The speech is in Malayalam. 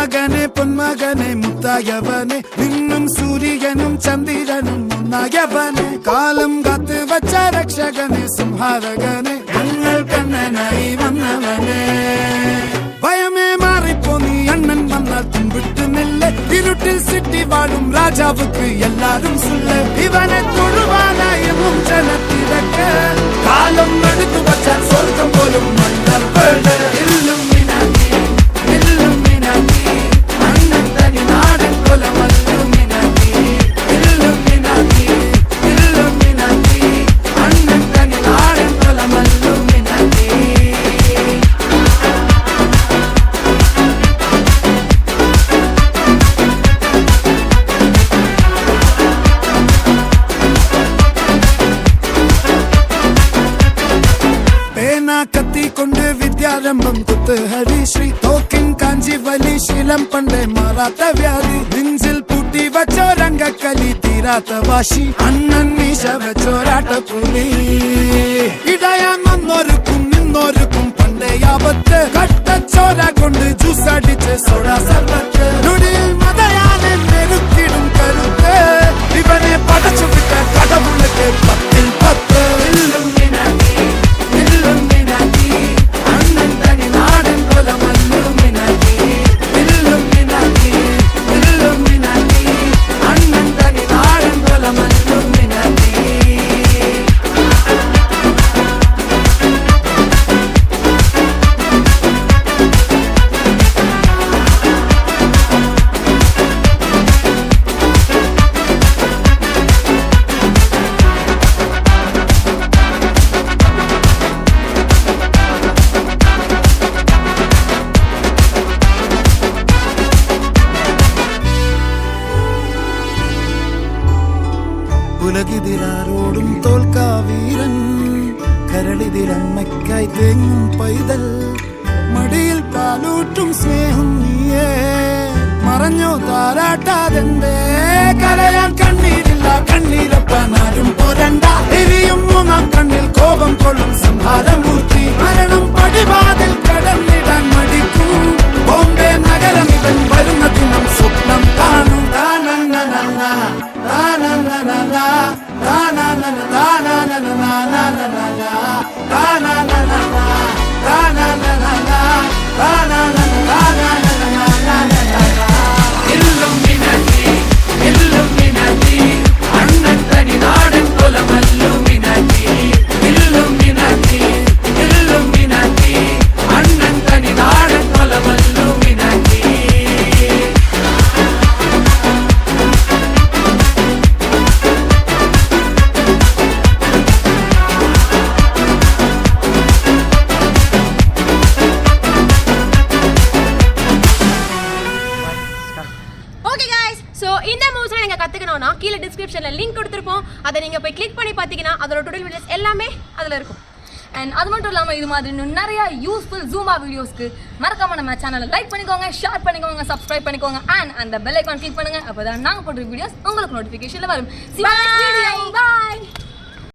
പൊന്മകനെ മുത്തായവനെ നിന്നും സൂര്യനും ചന്ദ്രനും ഒന്നായവനെ കാലം കാത്ത് വച്ച രക്ഷകനെ സംഹാരകനെ ഞങ്ങൾ കണ്ണനായി വന്നവനെ ഭയമേ മാറിപ്പോ നീ അണ്ണൻ വന്നാൽ തുമ്പിട്ടുന്നില്ല ഇരുട്ടിൽ സിറ്റി വാഴും രാജാവുക്ക് എല്ലാരും സുല്ല ഇവനെ തൊഴുവാനായും ജനത്തിരക്ക് കാലം എടുത്തു വച്ചാൽ സ്വർഗം പോലും കത്തിക്കൊണ്ട് വിദ്യാരംഭം കുത്ത് ഹരിശ്രീ തോക്കിൻ കാഞ്ചി വലി ശീലം പണ്ടേ മാറാത്ത വ്യാധി നെഞ്ചിൽ പൂട്ടി വച്ചോരംഗക്കലി തീരാത്ത വാശി അണ്ണൻ മീശ വെച്ചോരാട്ട പുലി ഇടയാൻ വന്നോർക്കും നിന്നോർക്കും പണ്ടേ ആപത്ത് കട്ടച്ചോര കൊണ്ട് ജ്യൂസ് അടിച്ച് സോഡ സർവത്ത് നൊടിയിൽ മതയാനെ നെരുക്കിടും കരുത്ത് ഇവനെ പടച്ചു വിട്ട കടവുള്ളക്ക് 10-10 ഉലകിതിരാരോടും തോൽക്കാവീരൻ കരളിതിരമ്മയ്ക്കായി തേങ്ങും പൈതൽ മടിയിൽ പാലൂട്ടും സ്നേഹം നീയേ മറഞ്ഞോ താരാട്ടാതെന്തേ കരയാൻ കണ്ണീരില്ല കണ്ണീരപ്പാനാരും പോരണ്ട എരിയും മൂന്നാം കണ്ണിൽ കോപം കൊള്ളും സംഹാരമൂർത്തി മരണം പടിവാതിൽ കടന്നിടാൻ മടിക്കും ബോംബെ നഗരം ഇവൻ വരുന്ന ദിനം സ്വപ്നം കാണും கத்துக்கணும்னா கீழே டிஸ்கிரிப்ஷன்ல லிங்க் கொடுத்துருப்போம் அதை நீங்க போய் கிளிக் பண்ணி பார்த்தீங்கன்னா அதோட டோட்டல் வீடியோஸ் எல்லாமே அதில் இருக்கும். அண்ட் அது மட்டும் இல்லாமல் இது மாதிரி இன்னும் நிறைய யூஸ்ஃபுல் ஜூமா வீடியோஸ்க்கு மறக்காம நம்ம சேனலை லைக் பண்ணிக்கோங்க, ஷேர் பண்ணிக்கோங்க, சப்ஸ்கிரைப் பண்ணிக்கோங்க அண்ட் அந்த பெல் ஐக்கான் கிளிக் பண்ணுங்க. அப்போ தான் நாங்கள் போடுற வீடியோஸ் உங்களுக்கு நோட்டிஃபிகேஷனில் வரும். See you next video. Bye.